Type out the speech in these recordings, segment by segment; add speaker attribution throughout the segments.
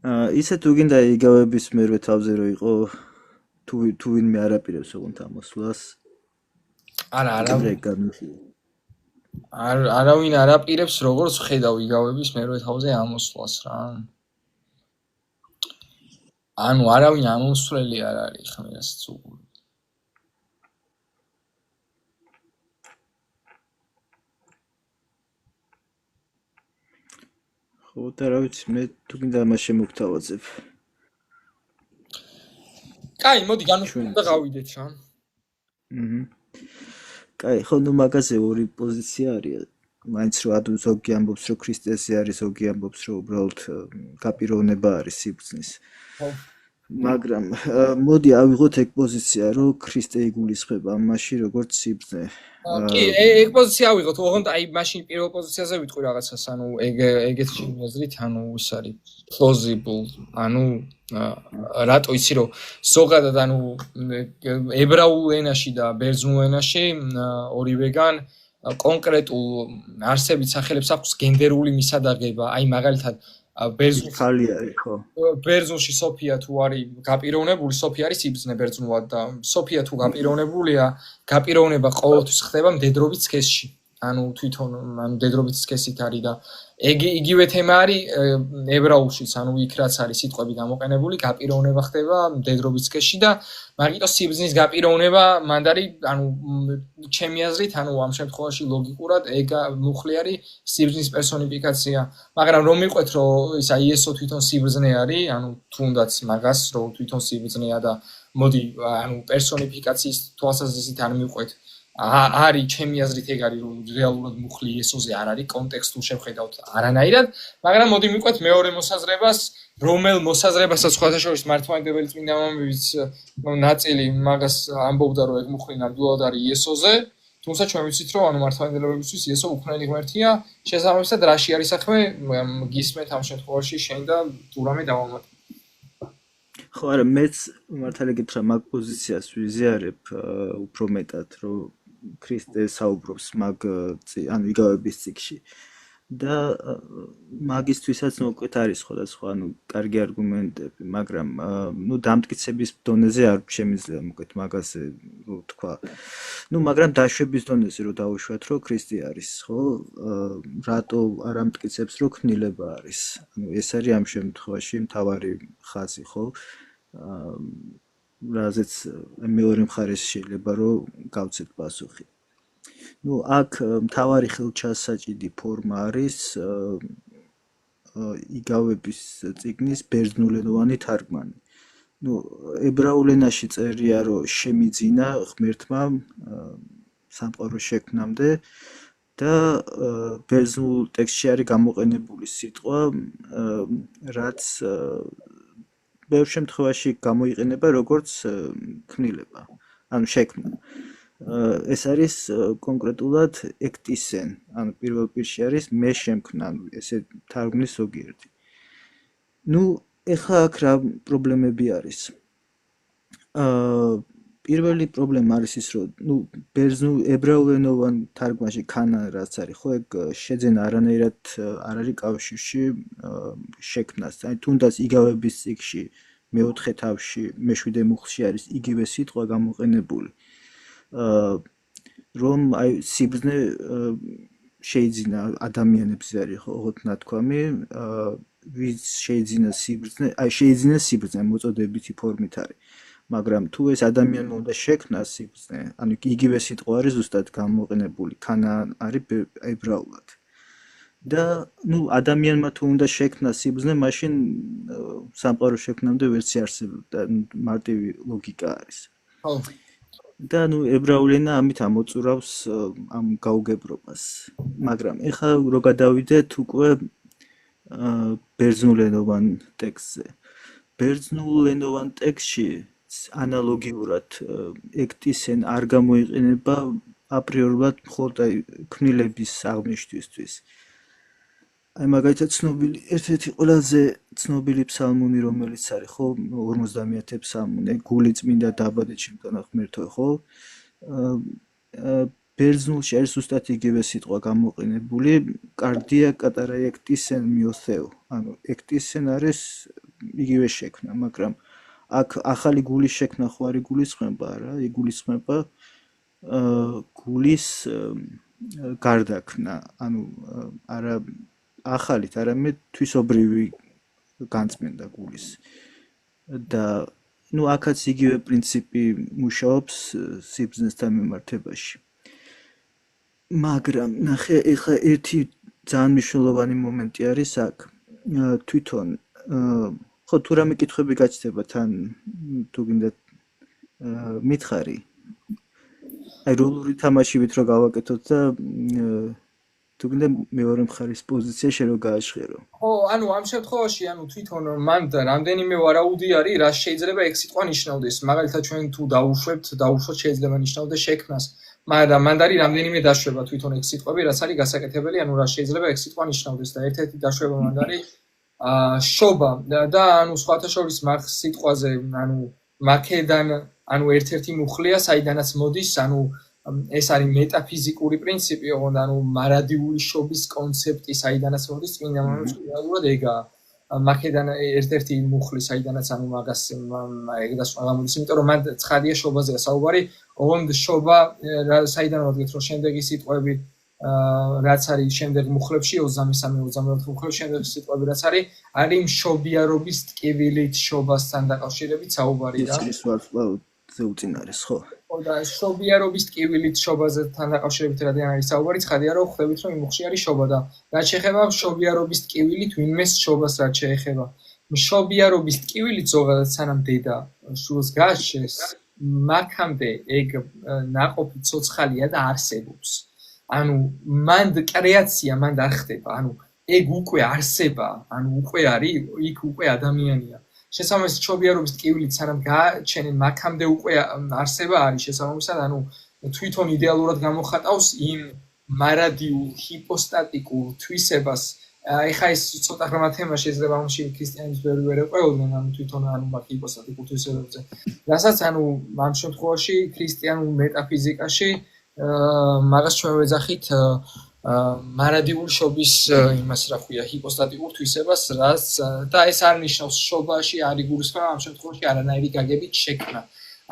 Speaker 1: ისე თუ გინდა იგავების მერვე თავზე რო იყო თუ ვინმე არაპირებს ოღონდ ამოსვლას
Speaker 2: არა
Speaker 1: კადრე განვიხილე.
Speaker 2: არავინ არაპირებს როგორც ხედავ იგავების მერვე თავზე ამოსვლას რა. ანუ არავინ ამოსვლელი არ არის ხომ რასაც უყურებ.
Speaker 1: ხო და რა ვიცი მე თუ გინდა ამას შემოგთავაზებ.
Speaker 2: კაი, მოდი განვიხილოთ და გავიდეთ რა.
Speaker 1: კაი, ხო ნუ მაგაზე ორი პოზიცია არის. მაინც რო ადუ ზოგი ამბობს რომ ქრისტესი არის, ზოგი ამბობს რომ უბრალოდ გაპიროვნება არის სიბრძნის.
Speaker 2: ხო.
Speaker 1: მაგრამ მოდი ავიღოთ ეგ პოზიცია რომ ქრისტე იგულისხმება ამაში როგორც სიბრძნე.
Speaker 2: კი, ეგ პოზიცია ავიღოთ, ოღონდ აი მაშინ პირველ პოზიციაზე ვიტყვი რაღაცას, ანუ ეგეთ შემიძლით, ანუ ის არის plausible, ანუ რატო იცი რომ ზოგადად ანუ ებრაულ ენაში და ბერძნულ ენაში ორივეგან კონკრეტულ არსებით სახელებს აქვს გენდერული მისადაღება, აი მაგალითად
Speaker 1: ხალი არის ხო?
Speaker 2: ბერძნულში სოფია თუ არის გაპიროვნებული, სოფია არის სიბრძნე ბერძნულად და სოფია თუ გაპიროვნებულია, გაპიროვნება ყოველთვის ხდება მდედრობის სქესში. ანუ თვითონ ანუ მდედრობის სქესით არის და იგივე თემა არის ებრაულშიც, ანუ იქ რაც არის სიტყვები გამოყენებული, გაპიროვნება ხდება მდედრობის სქესში და მაგიტო სიბრძნის გაპიროვნება მანდ არის, ანუ ჩემი აზრით, ანუ ამ შემთხვევაში ლოგიკურად ეგ მუხლი არის სიბრძნის პერსონიფიკაცია. მაგრამ რომ მიყვეთ რომ ისა იესო თვითონ სიბრძნე არის, ანუ თუნდაც მაგას რომ თვითონ სიბრძნეა და მოდი ანუ პერსონიფიკაციის თვალსაზრისით არ მიყვეთ არის ჩემი აზრით ეგ არის რომ რეალურად მუხლი იესოზე არ არის კონტექსტულ შევხედავთ არანაირად, მაგრამ მოდი მიყვეთ მეორე მოსაზრებას, რომელ მოსაზრებასაც სხვათა შორის მართლმადიდებელი წმინდა მამების ნაწილი მაგას ამბობდა რომ ეგ მუხლი ნამდვილად არის იესოზე, თუმცა ჩვენ ვიცით რომ ანუ მართლმადიდებლებისთვის იესო უქმნელი ღმერთია, შესაბამისად რაში არის საქმე გისმენთ ამ შემთხვევაში შენ და თუ რამე დავამატე.
Speaker 1: ხო არა მეც მართალი გითხრა მაგ პოზიციას ვიზიარებ უფრო მეტად რომ ქრისტე საუბრობს მაგ ანუ იგავების წიგნში და მაგისთვისაც მოკლედ არის სხვადასხვა ანუ კარგი არგუმენტები, მაგრამ ნუ დამტკიცების დონეზე არ შემიძლია მოკლედ მაგაზე რო თქვა. ნუ მაგრამ დაშვების დონეზე რო დავუშვათ რომ ქრისტე არის, ხო? რატო არ ამტკიცებს რომ ქმნილება არის? ანუ ეს არის ამ შემთხვევაში მთავარი ხაზი, ხო? რაზეც მეორე მხარეს შეიძლება რომ გავცეთ პასუხი. ნუ აქ მთავარი ხელჩასაჭიდი ფორმა არის იგავების წიგნის ბერძნულენოვანი თარგმანი. ნუ ებრაულ ენაში წერია რომ შემიძინა ღმერთმა სამყაროს შექმნამდე და ბერძნულ ტექსტში არის გამოყენებული სიტყვა რაც ბევრ შემთხვევაში გამოიყენება როგორც ქმნილება, ანუ შექმნა. ეს არის კონკრეტულად ექტისენ, ანუ პირველ პირში არის მე შემქმნა, ანუ ესე თარგმნის ზოგიერთი. ნუ ეხლა აქ რა პრობლემები არის? პირველი პრობლემა არის ის, რომ ნუ ბერძნულ ებრაულენოვან თარგმანში ქანა რაც არის, ხო, ეგ შეძენა არანაირად არ არის კავშირში შექმნას. აი თუნდაც იგავების წიგნში მეოთხე თავში, მეშვიდე მუხლში არის იგივე სიტყვა გამოყენებული. რომ აი სიბრძნე შეიძინა ადამიანებზე არის ხო ნათქვამი, ვის შეიძინა სიბრძნე, აი შეიძინა სიბრძნე მოწოდებითი ფორმით არის. მაგრამ თუ ეს ადამიანმა უნდა შექმნას სიბრძნე, ანუ იგივე სიტყვა არის ზუსტად გამოყენებული, ქანა არის ებრაულად. და ნუ ადამიანმა თუ უნდა შექმნას სიბრძნე, მაშინ სამყაროს შექმნამდე ვერც არსებობდა, მარტივი ლოგიკა არის.
Speaker 2: ხო.
Speaker 1: და ნუ ებრაული ენა ამით ამოწურავს ამ გაუგებრობას. მაგრამ ეხლა რო გადავიდეთ უკვე ბერძნულენოვან ტექსტზე. ბერძნულენოვან ტექსტში ანალოგიურად ექტისენ არ გამოიყენება აპრიორულად მხოლოდ ქმნილების აღნიშვნისთვის. აი მაგალითად ცნობილი ერთ-ერთი ყველაზე ცნობილი ფსალმუნი რომელიც არის ხო 50-ე ფსალმუნი გული წმინდა დაბადე ჩემთან ღმერთო ხო ბერძნულში არის ზუსტად იგივე სიტყვა გამოყენებული კარდია კატარა ექტისენ მიოთეო ანუ ექტისენ არის იგივე შექმნა, მაგრამ აქ ახალი გულის შექმნა ხო არ იგულისხმება რა, იგულისხმება გულის გარდაქმნა, ანუ არა ახალით, არამედ თვისობრივი განწმენდა გულის. და ну აქაც იგივე პრინციპი მუშაობს სიბრძნესთან მიმართებაში. მაგრამ ნახე, ეხლა ერთი ძალიან მნიშვნელოვანი მომენტი არის აქ. თვითონ ხო თუ რამე კითხვები გაჩნდება თან თუ გინდა მითხარი. აი როლური თამაშივით რო გავაკეთოთ და თუ გინდა მეორე მხარის პოზიცია შე რო გააჟღერო.
Speaker 2: ხო, ანუ ამ შემთხვევაში, ანუ თვითონ მან რამდენიმე ვარაუდი არის, რა შეიძლება ეგ სიტყვა ნიშნავდეს. მაგალითად ჩვენ თუ დაუშვოთ შეიძლება ნიშნავდეს შექმნას. მაგრამ მან არის რამდენიმე დაშვება თვითონ ეგ სიტყვები, რაც არის გასაკეთებელი, ანუ რა შეიძლება ეგ სიტყვა ნიშნავდეს და ერთ-ერთი დაშვება მან არის შობა და ანუ სხვათა შორის მაგ სიტყვაზე, ანუ მაქედან, ანუ ერთ-ერთი მუხლია, საიდანაც მოდის, ანუ ეს არის მეტაფიზიკური პრინციპი, ოღონდ ანუ მარადიული შობის კონცეფტი, საიდანაც მოდის, წმინდა მომწვივალურად ეგაა. მაქედან ერთ-ერთი მუხლი, საიდანაც ანუ მაგას ეგ დასვლა გამოდის, იმიტომ რომ მან ცხადია შობაზეა საუბარი, ოღონდ შობა საიდან მოვიდგეთ, რომ შემდეგი სიტყვები რაც არის შემდეგ მუხლებში 23-24 მუხლებში შემდეგი სიტყვები რაც არის მშობიარობის ტკივილით შობასთან დაკავშირებით საუბარი რა.
Speaker 1: ეს ვარსკვლავზე უწინარეს, ხო?
Speaker 2: ხო და მშობიარობის ტკივილით შობასთან დაკავშირებით რადგან არის საუბარი, ცხადია რომ ხვდებით რომ იმ მუხლში არის შობა და რაც შეეხება მშობიარობის ტკივილით ვინმეს შობას რაც შეეხება. მშობიარობის ტკივილით ზოგადად სანამ დედა შულს გააჩენს, მაქამდე ეგ ნაყოფი ცოცხალია და არსებობს. ანუ მანდ კრეაცია მანდ არ ხდება, ანუ ეგ უკვე არსება, ანუ უკვე არის, იქ უკვე ადამიანია. შესაბამისად მშობიარობის ტკივილით სანამ გააჩენენ, მაქამდე უკვე არსება არის შესაბამისად, ანუ თვითონ იდეალურად გამოხატავს იმ მარადიულ ჰიპოსტატიკურ თვისებას. ეხა ეს ცოტა ღრმა თემა შეიძლება ამში ქრისტიანის ბევრი ვერ ეყვეოდნენ, ანუ თვითონ ანუ მაგ ჰიპოსტატიკურ თვისებებზე. რასაც ანუ ამ შემთხვევაში ქრისტიანულ მეტაფიზიკაში მაგას ჩვენ ვეძახით მარადიულ შობის იმას რა ქვია ჰიპოსტატიკურ თვისებას, რაც და ეს არ ნიშნავს შობაში არ იგულისხმება ამ შემთხვევაში არანაირი გაგებით შექმნა.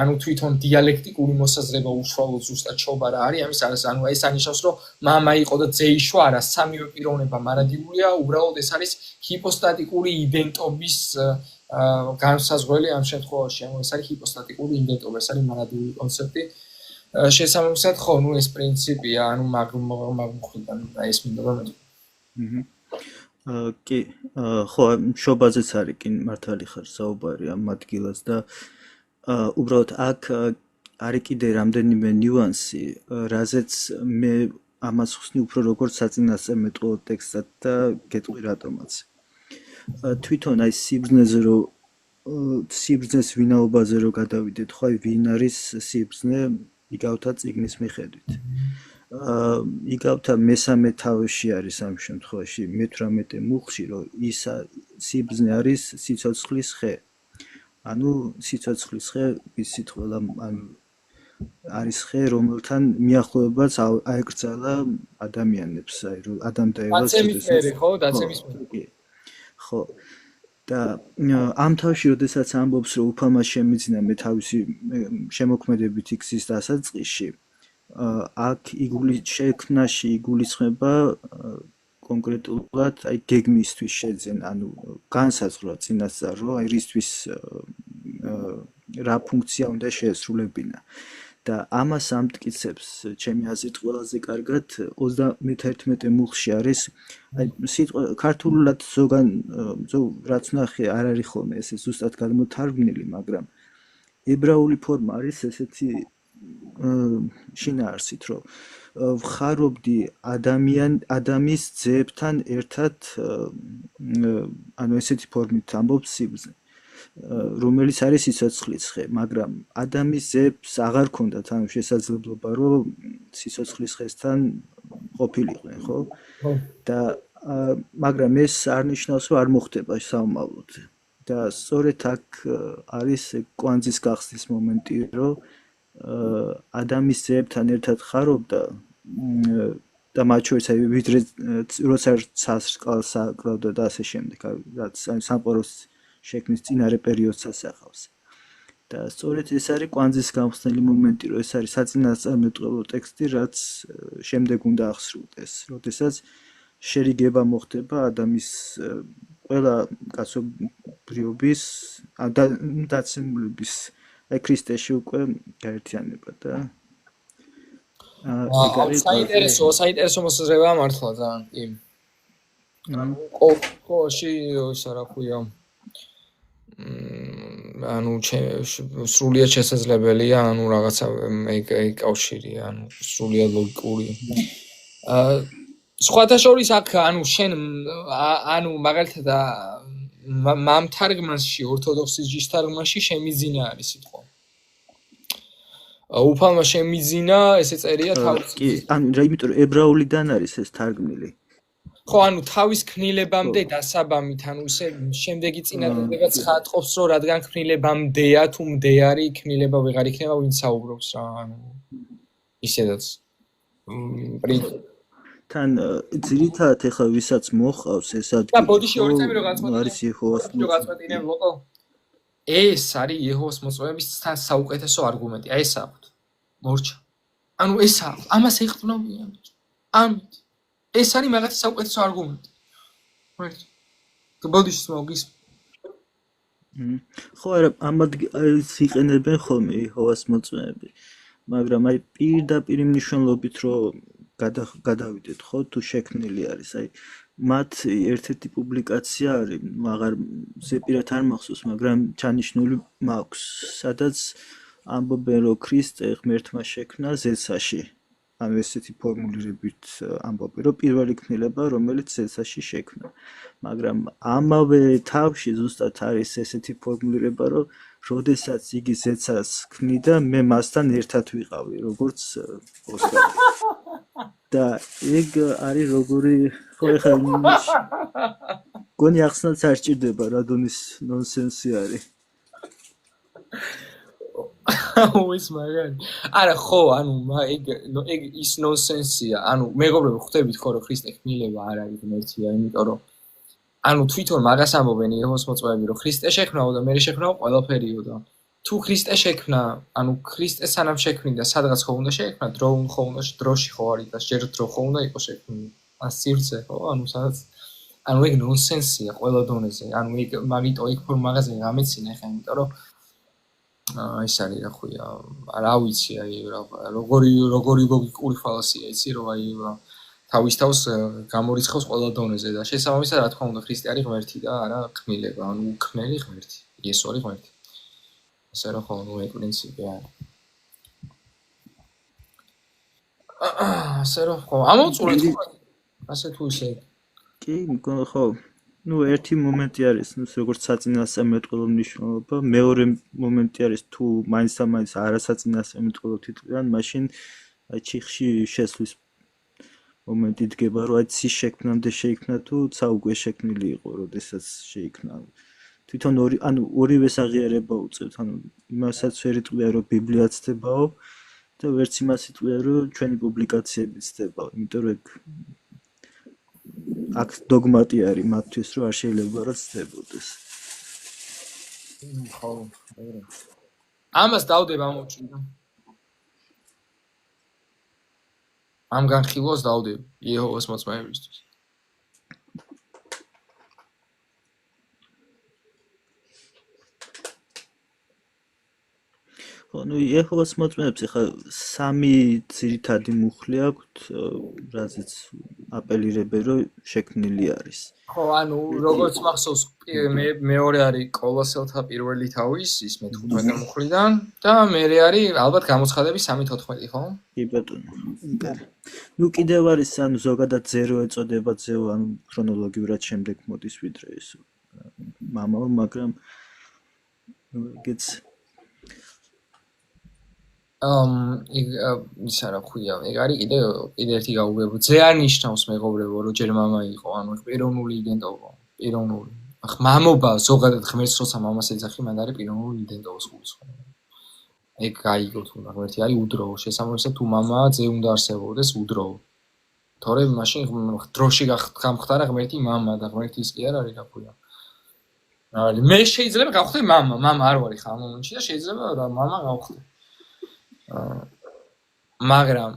Speaker 2: ანუ თვითონ დიალექტიკური მოსაზრება უშუალოდ ზუსტად შობა რა არის, ამის არის, ანუ ეს ანიშნავს, რომ მამა იყო და ძე იშვა, არა, სამივე პიროვნება მარადიულია, უბრალოდ ეს არის ჰიპოსტატიკური იდენტობის განსაზღვრელი ამ შემთხვევაში, ანუ ეს არის ჰიპოსტატიკური იდენტობა, ეს არის მარადიული კონცეფტი. შესაბამისად, ხო, ნუ ეს პრინციპია, ანუ მაგ მხრიდან ეს მინდა რომ
Speaker 1: მეთქვა. კი, ხო, შობაზეც არის კი მართალი ხარ საუბარი ამ ადგილას და უბრალოდ აქ არის კიდე რამდენიმე ნიუანსი, რაზეც მე ამას ხსნი უფრო როგორც საწინასწარ მეტყველო ტექსტად და გეტყვი რატომაც. თვითონ აი სიბრძნეს ვინაობაზე რო გადავიდეთ, ხო, ვინ არის სიბრძნე იგავთა წიგნის მიხედვით. იგავთა მესამე თავში არის ამ შემთხვევაში 18 მუხლში, რომ ის სიბრძნე არის სიცოცხლის ხე. ანუ სიცოცხლის ხე ვიცით ყველა არის ხე, რომელთან მიახლოებაც აეკრძალა ადამიანებს, აი რომ ადამ და ევა
Speaker 2: დაცემის მერე.
Speaker 1: ხო. და ამ თავში, როდესაც ამბობს, რომ უფალმა შემიძინა მე თავისი შემოქმედებით იქცის დასაწყისში, აქ შექმნაში იგულისხმება კონკრეტულად აი გეგმისთვის შეძენა, ანუ განსაზღვრა წინასწარ, რომ აი რისთვის რა ფუნქცია უნდა შეესრულებინა. და ამას ამტკიცებს ჩემი აზრით ყველაზე კარგად 31 მუხლში არის აი სიტყვა ქართულად ზოგან რაც ნახე არ არის ხოლმე ესე ზუსტად გადმოთარგმნილი, მაგრამ ებრაული ფორმა არის ესეთი შინაარსით, რომ ვხარობდი ადამიანის ძეებთან ერთად, ანუ ესეთი ფორმით ამბობს სიბრძნე, რომელიც არის სიცოცხლის ხე, მაგრამ ადამიანის ძეებს აღარ ქონდათ ანუ შესაძლებლობა, რომ სიცოცხლის ხესთან ყოფილიყვნენ, ხო? და მაგრამ ეს არ ნიშნავს, რომ არ მოხდება საომავლოდ. და სწორედ აქ არის კვანძის გახსნის მომენტი, რომ ადამიანის ძეებთან ერთად ხარობდა და მათ შორის აი ვიდრე როცა ცას რკალს აკრავდა და ასე შემდეგ, რაც სამყაროს შექმნის წინარე პერიოდს ასახავს. და სწორედ ეს არის კვანძის გამხსნელი მომენტი, რომ ეს არის საწინასწარმეტყველო ტექსტი, რაც შემდეგ უნდა აღსრულდეს, როდესაც შერიგება მოხდება ადამიანის ყველა კაცობრიობის დაცემულების აი ქრისტეში უკვე გაერთიანება და
Speaker 2: საინტერესო მოსაზრებაა მართლა ძალიან კი. ხო, ისა რა ქვია. ანუ სრულიად შესაძლებელია, ანუ რაღაცა ეგ კავშირია, ანუ სრულიად ლოგიკური. სხვათა შორის აქ ანუ შენ ანუ მაგალითად ამ თარგმანში ორთოდოქსის ჯიშ თარგმანში შემიძინა არის სიტყვა. უფალმა შემიძინა ესე წერია თავის
Speaker 1: კი, ანუ რა იმიტომ რომ ებრაულიდან არის ეს თარგმნილი.
Speaker 2: ხო, ანუ თავის ქმნილებამდე დასაბამით, ანუ ისე შემდეგი წინადადებაც ხატყობს, რომ რადგან ქმნილებამდეა თუ მდეარი ქმნილება ვეღარ იქნება, ვინც საუბრობს რა, ანუ ისედაც.
Speaker 1: თან ძირითადად ეხლა ვისაც მოხავს ეს ადგილი.
Speaker 2: და ბოდიში ორი წამი რო გაწყვეტინე.
Speaker 1: არის იეჰოვას
Speaker 2: მოწყვეტინე ლოკო. ეს არის იეჰოვას მოწვევების თან საუკეთესო არგუმენტი. აი ეს აქვთ. მორჩა. ანუ ეს აქვს. ამას ეყრდნობიან. ამით. ეს არის მაგათი საუკეთესო არგუმენტი. მერტ. ბოდიში მოგის.
Speaker 1: ხო, არა, ამას იყენებენ ხოლმე იეჰოვას მოწვევები. მაგრამ აი პირდაპირ მნიშვნელობით რომ გადავიდეთ ხო თუ შექმნილი არის აი მათ ერთ-ერთი პუბლიკაცია არის მაგარ ზეპირად არ მახსოვს მაგრამ ჩანიშნული მაქვს სადაც ამბობენ რომ ქრისტე ღმერთმა შექმნა ზეცაში ანუ ესეთი ფორმულირებით ამბობენ რომ პირველი ქმნილება რომელიც ზეცაში შექმნა მაგრამ ამავე თავში ზუსტად არის ესეთი ფორმულირება რომ როდესაც იგი ზეცას ქმნიდა მე მასთან ერთად ვიყავი როგორც ოსკარი და ეგ არის როგორი ხო ეხლა გონი ახსნაც არ ჭირდება რადონის ნონსენსი არის
Speaker 2: ის მაგარი არა ხო ანუ ეგ ის ნონსენსია ანუ მეგობრებო ხვდებით ხო რომ ქრისტე ქმნილება არ არის ღმერთია იმიტომ რომ ანუ თვითონ მაგას ამბობენ იეჰოვას მოწვევები რომ ქრისტე შექმნაო და მე შექმნაო ყველაფერიო და თუ ქრისტე შექმნა ანუ ქრისტე სანამ შექმნიდა სადღაც ხო უნდა შექმნა დროში ხო არის და ჯერ დრო ხო უნდა იყოს შექმნილი ან სივრცე ხო ანუ სადაც ანუ ეგ ნონსენსია ყველა დონეზე ანუ ეგ მაგიტო ეგ ფორმაზე გამეცინა ხა იმიტომ რომ ის არის რა ქვია რა ვიცი აი როგორი ლოგიკური ფალასია იცი რომ აი თავის თავს გამორიცხავს ყველა დონეზე და შესაბამისად რა თქმა უნდა ქრისტე არის ღმერთი და არა ქმნილება ანუ უქმნელი ღმერთი იესო არის ღმერთი ასე რომ ხო ნუ ეგ პრინციპი არის ასე რომ ხო ამოწურეთ ასე თუ ისე
Speaker 1: კი მგონი ხო ну ერთი მომენტი არის ну როგორც საწინასწარმეტყველო მნიშვნელობა მეორე მომენტი არის თუ მაინც არასაწინასწარმეტყველო თიტყვიან მაშინ აი ჩიხში შესვლის მომენტი დგება რომ აი ცის შექმნამდე შეიქმნა თუ ცა უკვე შექმნილი იყო როდესაც შეიქმნა თვითონ ორივეს აღიარება უწევთ ანუ იმასაც ვერ იტყვია რომ ბიბლია ცდებაო და ვერც იმას იტყვია რომ ჩვენი პუბლიკაციები ცდებაო იმიტომ რომ აქ დოგმატი არის მათთვის რომ არ შეიძლება რა ცდებოდეს
Speaker 2: ხო ამას დავდება მოჭიდა ამ განხილვას დავდებ იეჰოვას მოწმეებისთვის
Speaker 1: ხო ну იეჰოვას მოწმეებს ახლა სამი ძირითადი მუხლი აქვთ რაზეც აპელირებენ რომ შექმნილი არის
Speaker 2: ხო ანუ როგორც მახსოვს მეორე არის კოლოსელთა პირველი თავის ის მე-15 მუხლიდან და მერე არის ალბათ გამოცხადების 3:14 ხო?
Speaker 1: კი ბატონო. ну კიდევ არის ანუ ზოგადად ზერო ეწოდება ზეო ანუ ქრონოლოგიურად შემდეგ მოდის ვიდრე ეს მამაო მაგრამ ეგეც ისა რა ქვია ეგ არის კიდე ერთი გაუგებრო ზე არ ნიშნავს მეგობრებო რომ ჯერ მამა იყო ანუ პიროვნული იდენტობა პიროვნული ახ მამობა ზოგადად ღმერთს როცა მამას ეძახი მან არის პიროვნული იდენტობა სულს ხო ეგ გაიგო თუ ღმერთი არის უდროო შესაბამისად თუ მამაა ზე უნდა არსებობდეს უდროო თორე მაშინ დროში გამხდარა ღმერთი მამა და ღმერთი ის კი არ არის რა ქვია
Speaker 2: არის. მე შეიძლება გავხდე მამა არ ვარი ხა ამ მომენტში და შეიძლება რა მამა გავხდე. მაგრამ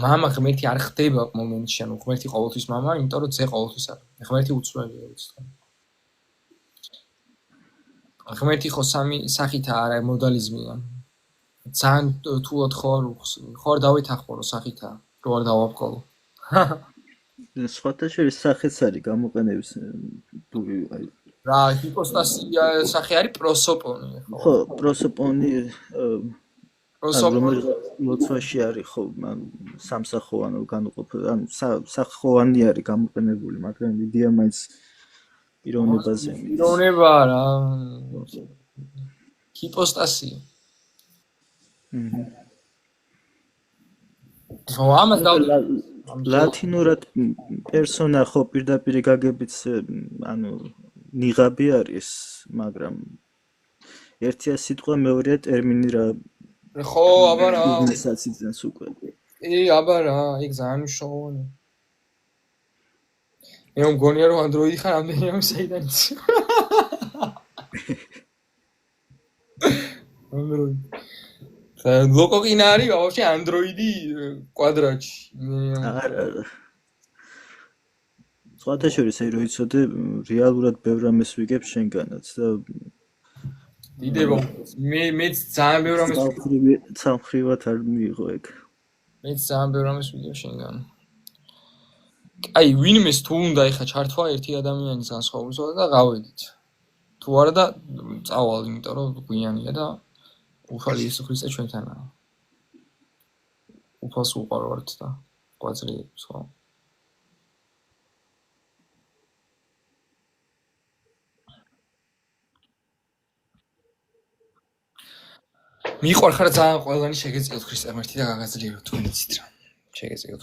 Speaker 2: მამა ღმერთი არ ხდება მომენტში, ანუ ღმერთი ყოველთვის მამა, იმიტომ რომ ძე ყოველთვის არის. ღმერთი უცვლელია უცვლელი. ღმერთი ხო სამი სახითაა, არა მოდალიზმია. ძალიან თულად ხო არ დავითახმო სახითაა, რო არ დავაბყოლო.
Speaker 1: სხვათა შორის სახეც არის გამოყენების აი
Speaker 2: რა ჰიპოსტასია სახე არის პროსოპონი
Speaker 1: ხო პროსოპონი ლოცვაში არის ხო სამსახოვანო განუყოფელი ანუ სახოვანი არის გამოყენებული მაგრამ იდეა მაინც პიროვნებაზე
Speaker 2: პიროვნება რა ჰიპოსტასია ხო ამას
Speaker 1: ლათინურად პერსონა ხო პირდაპირ გაგებით ანუ ნიღაბი არის მაგრამ ერთია სიტყვა მეორეა ტერმინი რა
Speaker 2: ხო აბა რა
Speaker 1: ისაც იძენს უკვე
Speaker 2: აბა რა იქ ძალიან მნიშვნელოვანია მე მგონია რომ ანდროიდი ხარ ამდენიმე საიდან იცი ანდროიდი ლოკო კინა არის ვაფშე ანდროიდი კვადრატში
Speaker 1: არა სხვათა შორის აი რო იცოდე რეალურად ბევრ რამეს ვიგებ შენგანაც და
Speaker 2: დიდება მეც ძალიან ბევრ რამეს
Speaker 1: სამხრივად არ მიიღო ეგ
Speaker 2: მეც ძალიან ბევრ რამეს ვიგებ შენგან აი ვინმეს თუ უნდა ეხა ჩართვა ერთი ადამიანის განსხვავებულობა და გავედით თუ არა და წავალ იმიტომ რომ გვიანია და უფალი იესო ქრისტე ჩვენთანაა უფალს უყარვართ და გვაძლიერებს ხო მიყარხარ ძალიან ყველანი შეგეწიოთ ქრისტე ღმერთი და გაგაძლიეროთ თქვენიცით რა შეგეწიოთ